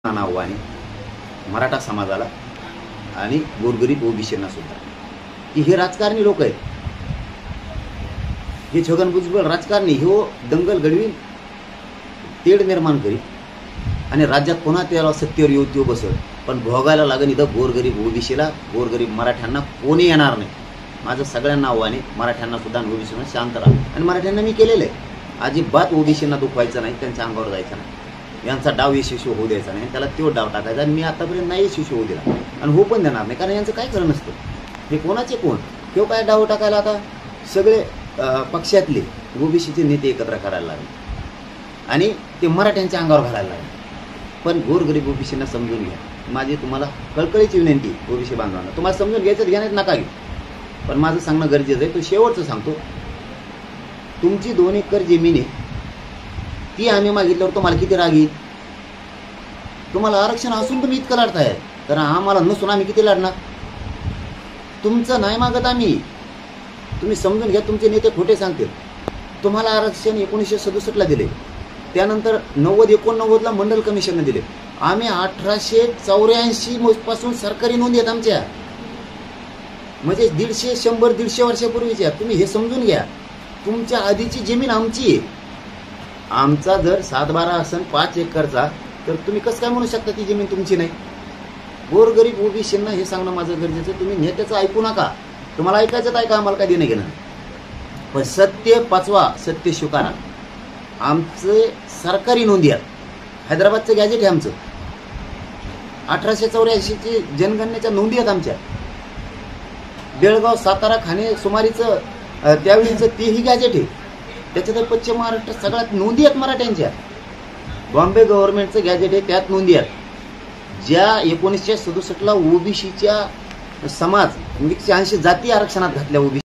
आव्हाने मराठा समाजाला आणि गोरगरीब ओबीसींना सुद्धा की हे राजकारणी लोक आहेत, हे छगन भुजबळ राजकारणी हो दंगल घडवी तेढ निर्माण करी आणि राज्यात पुन्हा त्याला सत्तेवर येऊ बसत, पण भोगायला लागेल इथं गोरगरीब ओबीसीला, गोरगरीब मराठ्यांना कोणी येणार नाही. माझं सगळ्यांना आव्हान आहे, मराठ्यांना सुद्धा ओबीसीना शांत राहा. आणि मराठ्यांना मी केलेलं आहे, अजिबात ओबीसींना दुखवायचं नाही, त्यांच्या अंगावर जायचं नाही, यांचा डाव यशस्वी होऊ द्यायचा नाही, त्याला तो डाव टाकायचा. आणि मी आतापर्यंत नाही यशस्वी होऊ दिला आणि हो पण देणार नाही, कारण यांचं काय खरं नसतं. हे कोणाचे कोण किंवा काय डाव टाकायला आता सगळे पक्षातले ओबीसीचे नेते एकत्र करायला लागले आणि ते मराठ्यांच्या अंगावर घालायला लागले. पण गोरगरीब ओबीसींना समजून घ्या, माझी तुम्हाला कळकळीची विनंती ओबीसी बांधवांना, तुम्हाला समजून घ्यायचं घेण्यात नका घेऊ, पण माझं सांगणं गरजेचं आहे. तो शेवटचं सांगतो, तुमची 2 एकर जमीन आहे, ती आम्ही मागितल्यावर तुम्हाला किती राग येईल? तुम्हाला आरक्षण असून तुम्ही इतकं लढताय, तर आम्हाला नसून आम्ही किती लढणार? तुमचं नाही मागत आम्ही, तुम्ही समजून घ्या. तुमचे नेते खोटे सांगतील. तुम्हाला आरक्षण 1967ला दिले, त्यानंतर 90-89ला मंडल कमिशनने दिले. आम्ही 1884 पासून सरकारी नोंदी आहेत आमच्या, म्हणजे 150-100-150 वर्षापूर्वीच्या. तुम्ही हे समजून घ्या, तुमच्या आधीची जमीन आमची आहे. आमचा जर 7-12 असेल 5 एकरचा, तर तुम्ही कसं काय म्हणू शकता ती जमीन तुमची नाही? गोरगरीब ओबीसींना हे सांगणं माझं गरजेचं. तुम्ही नेत्याचं ऐकू नका, तुम्हाला ऐकायचं ऐका, आम्हाला काय देणं घेणं, पण सत्य पचवा, सत्य स्वीकारा. आमचे सरकारी नोंदी आहेत, हैदराबादचं गॅजेट आहे आमचं, 1884ची जनगणनेच्या नोंदी आहेत आमच्या. बेळगाव, सातारा, खाणे सुमारीचं त्यावेळीचं तेही गॅजेट आहे, त्याच्यात पश्चिम महाराष्ट्र सगळ्यात नोंदी आहेत मराठ्यांच्या. बॉम्बे गव्हर्नमेंटचं गॅजेट आहे, त्यात नोंदी आहेत. ज्या 1967ला ओबीसीच्या समाज 180 जाती आरक्षणात घातल्या ओबीसी